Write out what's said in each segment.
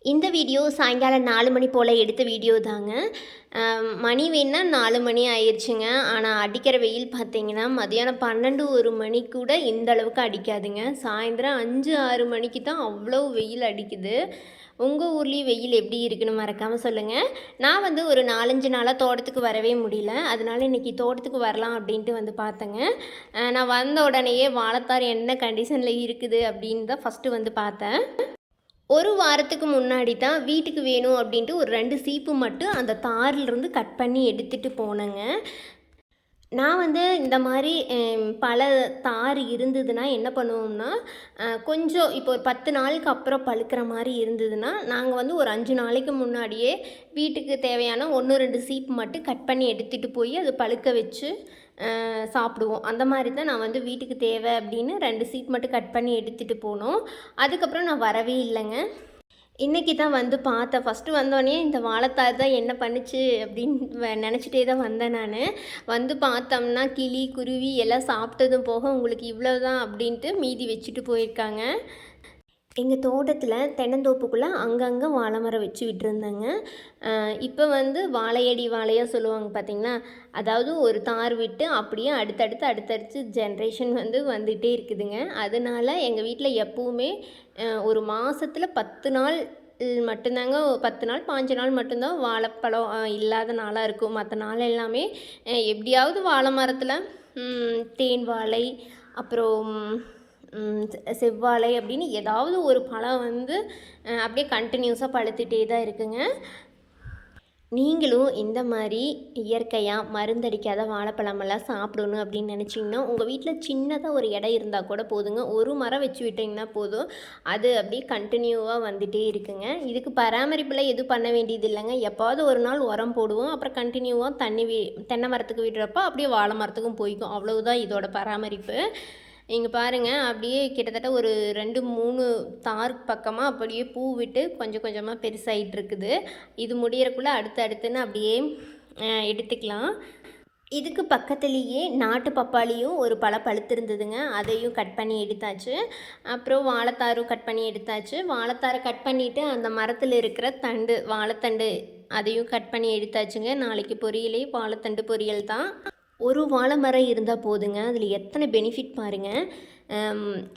இந்த வீடியோ சாயங்காலம் 4 மணி போல் எடுத்த வீடியோ தாங்க. மணி வேணா 4 மணி ஆயிடுச்சுங்க. ஆனால் அடிக்கிற வெயில் பார்த்தீங்கன்னா மதியானம் 12 1 மணி கூட இந்த அளவுக்கு அடிக்காதுங்க. சாயந்தரம் 5 6 மணிக்கு தான் அவ்வளோ வெயில் அடிக்குது. உங்கள் ஊர்லேயும் வெயில் எப்படி இருக்குன்னு மறக்காமல் சொல்லுங்கள். நான் வந்து ஒரு 4 5 நாளாக தோட்டத்துக்கு வரவே முடியல. அதனால இன்றைக்கி தோட்டத்துக்கு வரலாம் அப்படின்ட்டு வந்து பார்த்தேங்க. நான் வந்த உடனேயே வாழைத்தார் என்ன கண்டிஷனில் இருக்குது அப்படின்னு தான் ஃபஸ்ட்டு வந்து பார்த்தேன். ஒரு வாரத்துக்கு முன்னாடி தான் வீட்டுக்கு வேணும் அப்படின்ட்டு ஒரு 2 சீப்பு மட்டும் அந்த தார்லேருந்து கட் பண்ணி எடுத்துகிட்டு போனேங்க. நான் வந்து இந்த மாதிரி பல தார் இருந்ததுன்னா என்ன பண்ணுவோம்னா, கொஞ்சம் இப்போ ஒரு 10 நாளுக்கு அப்புறம் பழுக்கிற மாதிரி இருந்ததுன்னா, நாங்கள் வந்து ஒரு 5 நாளைக்கு முன்னாடியே வீட்டுக்கு தேவையான 1 2 சீப்பு மட்டும் கட் பண்ணி எடுத்துகிட்டு போய் அது பழுக்க வச்சு சாப்பிடுவோம். அந்த மாதிரி தான் நான் வந்து வீட்டுக்கு தேவை அப்படின்னு 2 சீப் மட்டும் கட் பண்ணி எடுத்துகிட்டு போனோம். அதுக்கப்புறம் நான் வரவே இல்லைங்க. இன்றைக்கி தான் வந்து பார்த்தேன். ஃபஸ்ட்டு வந்தோடனே இந்த வாழைத்தார் தான் என்ன பண்ணுச்சு அப்படின்னு நினச்சிட்டே தான் வந்தேன் நான். வந்து பார்த்தோம்னா கிளி குருவி எல்லாம் சாப்பிட்டதும் போக உங்களுக்கு இவ்வளோ தான் அப்படின்ட்டு மீதி வச்சுட்டு போயிருக்காங்க. எங்கள் தோட்டத்தில் தென்னந்தோப்புக்குள்ளே அங்கங்கே வாழை மரம் வச்சு விட்டுருந்தேங்க. இப்போ வந்து வாழையடி வாழையாக சொல்லுவாங்க பார்த்தீங்களா, அதாவது ஒரு தார் விட்டு அப்படியே அடுத்தடுத்து ஜென்ரேஷன் வந்து வந்துகிட்டே இருக்குதுங்க. அதனால எங்கள் வீட்டில் எப்போவுமே ஒரு மாதத்தில் 10 நாள் மட்டும்தாங்க, 10 நாள் 5 நாள் மட்டும்தான் வாழைப்பழம் இல்லாத நாளாக இருக்கும். மற்ற நாள் எல்லாமே எப்படியாவது வாழை மரத்தில் தேன் வாழை, அப்புறம் செவ்வாழை அப்படின்னு ஏதாவது ஒரு பழம் வந்து அப்படியே கண்டினியூஸாக பழுத்துகிட்டே தான் இருக்குங்க. நீங்களும் இந்த மாதிரி இயற்கையாக மருந்தடிக்காத வாழைப்பழமெல்லாம் சாப்பிடணும் அப்படின்னு நினச்சிங்கன்னா உங்கள் வீட்டில் சின்னதாக ஒரு இடம் இருந்தால் கூட போதுங்க. ஒரு மரம் வச்சு விட்டிங்கன்னா போதும், அது அப்படியே கண்டினியூவாக வந்துகிட்டே இருக்குங்க. இதுக்கு பராமரிப்பில் எதுவும் பண்ண வேண்டியது இல்லைங்க. எப்போது ஒரு நாள் உரம் போடுவோம், அப்புறம் கண்டினியூவாக தென்னை மரத்துக்கு விடுறப்போ அப்படியே வாழை மரத்துக்கும் போய்க்கும். அவ்வளவுதான் இதோட பராமரிப்பு. இங்கே பாருங்கள், அப்படியே கிட்டத்தட்ட ஒரு 2 3 தார் பக்கமாக அப்படியே பூ விட்டு கொஞ்சம் கொஞ்சமாக பெருசாகிட்டு இருக்குது. இது முடியறக்குள்ளே அடுத்துன்னு அப்படியே எடுத்துக்கலாம். இதுக்கு பக்கத்துலேயே நாட்டு பப்பாளியும் ஒரு பழுத்திருந்ததுங்க. அதையும் கட் பண்ணி எடுத்தாச்சு. அப்புறம் வாழைத்தாரும் கட் பண்ணி எடுத்தாச்சு. வாழைத்தாரை கட் பண்ணிவிட்டு அந்த மரத்தில் இருக்கிற வாழைத்தண்டு அதையும் கட் பண்ணி எடுத்தாச்சுங்க. நாளைக்கு பொரியலே வாழைத்தண்டு பொரியல் தான். ஒரு வாழை மரம் இருந்தால் போதுங்க, அதில் எத்தனை பெனிஃபிட் பாருங்கள்.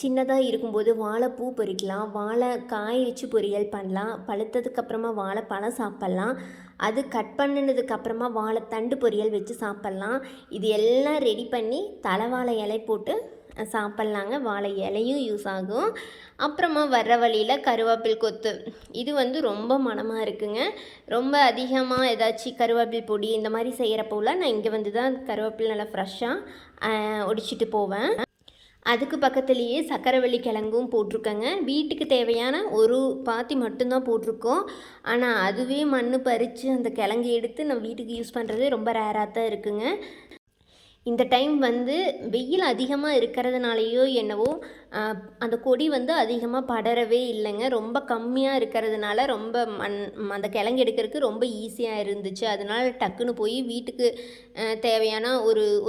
சின்னதாக இருக்கும்போது வாழைப்பூ பொரிக்கலாம், வாழை காய் வச்சு பொரியல் பண்ணலாம், பழுத்ததுக்கப்புறமா வாழைப்பழம் சாப்பிட்லாம், அது கட் பண்ணினதுக்கப்புறமா வாழைத்தண்டு பொரியல் வச்சு சாப்பிட்லாம். இது எல்லாம் ரெடி பண்ணி தலைவாழை இலை போட்டு சாப்பிட்லாங்க. வாழை இலையும் யூஸ் ஆகும். அப்புறமா வர்ற வழியில் கருவேப்பில் கொத்து, இது வந்து ரொம்ப மணமாக இருக்குங்க. ரொம்ப அதிகமாக ஏதாச்சும் கருவேப்பில் பொடி இந்த மாதிரி செய்கிறப்போல நான் இங்கே வந்து தான் கருவேப்பில் நல்லா ஃப்ரெஷ்ஷாக ஒடிச்சிட்டு போவேன். அதுக்கு பக்கத்துலேயே சக்கரவள்ளி கிழங்கும் போட்டிருக்கேங்க. வீட்டுக்கு தேவையான ஒரு பாத்தி மட்டும்தான் போட்டிருக்கோம். ஆனால் அதுவே மண் பறித்து அந்த கிழங்கு எடுத்து நம்ம வீட்டுக்கு யூஸ் பண்ணுறது ரொம்ப ரேராக தான் இருக்குங்க. இந்த டைம் வந்து வெயில் அதிகமாக இருக்கிறதுனாலையோ என்னவோ அந்த கொடி வந்து அதிகமாக படரவே இல்லைங்க. ரொம்ப கம்மியாக இருக்கிறதுனால ரொம்ப அந்த கிழங்கு எடுக்கிறதுக்கு ரொம்ப ஈஸியாக இருந்துச்சு. அதனால் டக்குன்னு போய் வீட்டுக்கு தேவையான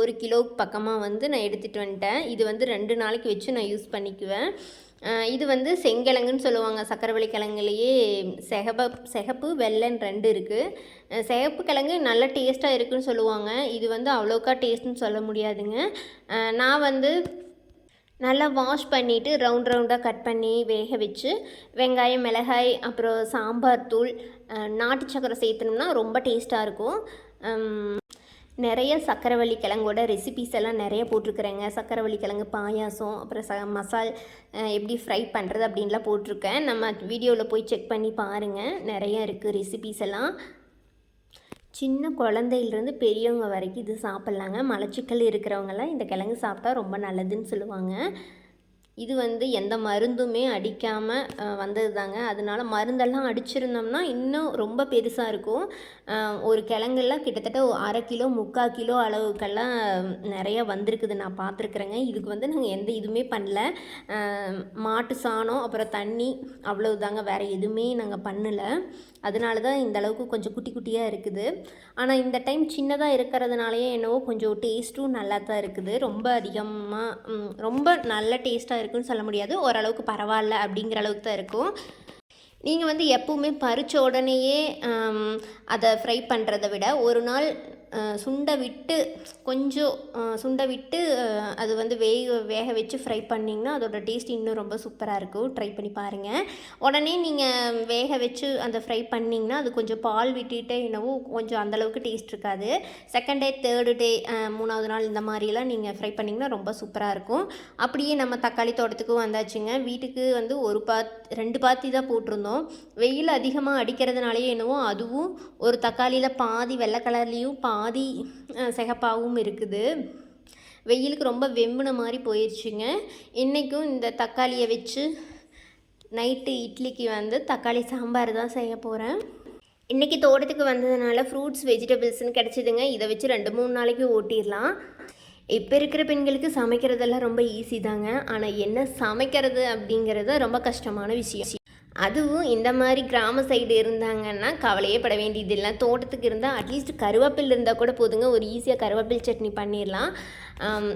ஒரு கிலோ பக்கமாக வந்து நான் எடுத்துகிட்டு வந்துட்டேன். இது வந்து 2 நாளைக்கு வச்சு நான் யூஸ் பண்ணிக்குவேன். இது வந்து செங்கிழங்குன்னு சொல்லுவாங்க. சக்கரவள்ளி கிழங்குலையே சிகப்பு வெள்ளைன்னு 2 இருக்குது. சிகப்பு கிழங்கு நல்ல டேஸ்ட்டாக இருக்குதுன்னு சொல்லுவாங்க. இது வந்து அவ்வளோக்கா டேஸ்ட்டுன்னு சொல்ல முடியாதுங்க. நான் வந்து நல்லா வாஷ் பண்ணிவிட்டு ரவுண்டாக கட் பண்ணி வேக வச்சு வெங்காயம் மிளகாய் அப்புறம் சாம்பார் தூள் நாட்டு சக்கரை சேர்த்தனோம்னா ரொம்ப டேஸ்ட்டாக இருக்கும். நிறைய சக்கரவள்ளி கிழங்கோட ரெசிபீஸ் எல்லாம் நிறைய போட்டிருக்கிறேங்க. சக்கரவள்ளி கிழங்கு பாயாசம், அப்புறம் மசால் எப்படி ஃப்ரை பண்ணுறது அப்படின்லாம் போட்டிருக்கேன். நம்ம வீடியோவில் போய் செக் பண்ணி பாருங்கள். நிறைய இருக்குது ரெசிபீஸ் எல்லாம். சின்ன குழந்தையிலேருந்து பெரியவங்க வரைக்கும் இது சாப்பிட்லாங்க. மலச்சிக்கல் இருக்கிறவங்கெல்லாம் இந்த கிழங்கு சாப்பிட்டா ரொம்ப நல்லதுன்னு சொல்லுவாங்க. இது வந்து எந்த மருந்துமே அடிக்காமல் வந்தது தாங்க. அதனால மருந்தெல்லாம் அடிச்சிருந்தோம்னா இன்னும் ரொம்ப பெருசாக இருக்கும். ஒரு கிழங்கெல்லாம் கிட்டத்தட்ட 1/2 கிலோ 3/4 கிலோ அளவுக்கெல்லாம் நிறைய வந்திருக்குது, நான் பார்த்துருக்குறேங்க. இதுக்கு வந்து நாங்கள் எந்த இதுவுமே பண்ணல. மாட்டு சாணம் அப்புறம் தண்ணி அவ்வளவு தாங்க, வேறு எதுவுமே நாங்கள் பண்ணலை. அதனால தான் இந்த அளவுக்கு கொஞ்சம் குட்டி குட்டியாக இருக்குது. ஆனால் இந்த டைம் சின்னதாக இருக்கிறதுனாலையே என்னவோ கொஞ்சம் டேஸ்ட்டும் நல்லா தான் இருக்குது. ரொம்ப அதிகமாக ரொம்ப நல்ல டேஸ்ட்டாக இருக்குதுன்னு சொல்ல முடியாது, ஓரளவுக்கு பரவாயில்ல அப்படிங்கிற அளவுக்கு தான் இருக்கும். நீங்கள் வந்து எப்பவுமே பறிச்ச உடனேயே அதை ஃப்ரை பண்ணுறத விட ஒரு நாள் சுண்ட விட்டு கொஞ்சம் சுண்ட விட்டு அது வந்து வேக வச்சு ஃப்ரை பண்ணிங்கன்னா அதோட டேஸ்ட் இன்னும் ரொம்ப சூப்பராக இருக்கும். ட்ரை பண்ணி பாருங்கள். உடனே நீங்கள் வேக வச்சு அந்த ஃப்ரை பண்ணிங்கன்னா அது கொஞ்சம் பால் விட்டுட்டே என்னவோ கொஞ்சம் அந்தளவுக்கு டேஸ்ட் இருக்காது. செகண்ட் டே, தேர்டு டே, 3வது நாள் இந்த மாதிரிலாம் நீங்கள் ஃப்ரை பண்ணிங்கன்னா ரொம்ப சூப்பராக இருக்கும். அப்படியே நம்ம தக்காளி தோட்டத்துக்கும் வந்தாச்சுங்க. வீட்டுக்கு வந்து 2 பாத்தி தான் போட்டிருந்தோம். வெயில் அதிகமாக அடிக்கிறதுனாலேயே என்னவோ அதுவும் ஒரு தக்காளியில் பாதி வெள்ளை கலர்லேயும் பாதி சிகப்பாகவும் இருக்குது. வெயிலுக்கு ரொம்ப வெம்புன மாதிரி போயிடுச்சுங்க. இன்றைக்கும் இந்த தக்காளியை வச்சு நைட்டு இட்லிக்கு வந்து தக்காளி சாம்பார் தான் செய்ய போகிறேன். இன்றைக்கி தோட்டத்துக்கு வந்ததுனால ஃப்ரூட்ஸ் வெஜிடபிள்ஸ்னு கிடச்சிதுங்க. இதை வச்சு 2-3 நாளைக்கு ஓட்டிடலாம். இப்போ இருக்கிற பெண்களுக்கு சமைக்கிறதெல்லாம் ரொம்ப ஈஸி தாங்க. ஆனால் என்ன சமைக்கிறது அப்படிங்கிறது ரொம்ப கஷ்டமான விஷயம். அதுவும் இந்த மாதிரி கிராம சைடு இருந்தாங்கன்னா கவலையே பட வேண்டியதில்லை. தோட்டத்துக்கு இருந்தால் அட்லீஸ்ட் கருவேப்பில் இருந்தால் கூட போதுங்க, ஒரு ஈஸியாக கருவேப்பில் சட்னி பண்ணிடலாம்.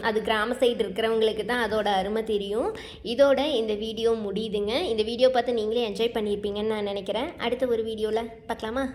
அது கிராம சைடு இருக்கிறவங்களுக்கு தான் அதோட அருமை தெரியும். இதோட இந்த வீடியோ முடியுதுங்க. இந்த வீடியோ பார்த்து நீங்களே என்ஜாய் பண்ணியிருப்பீங்கன்னு நான் நினைக்கிறேன். அடுத்த ஒரு வீடியோவில் பார்க்கலாமா?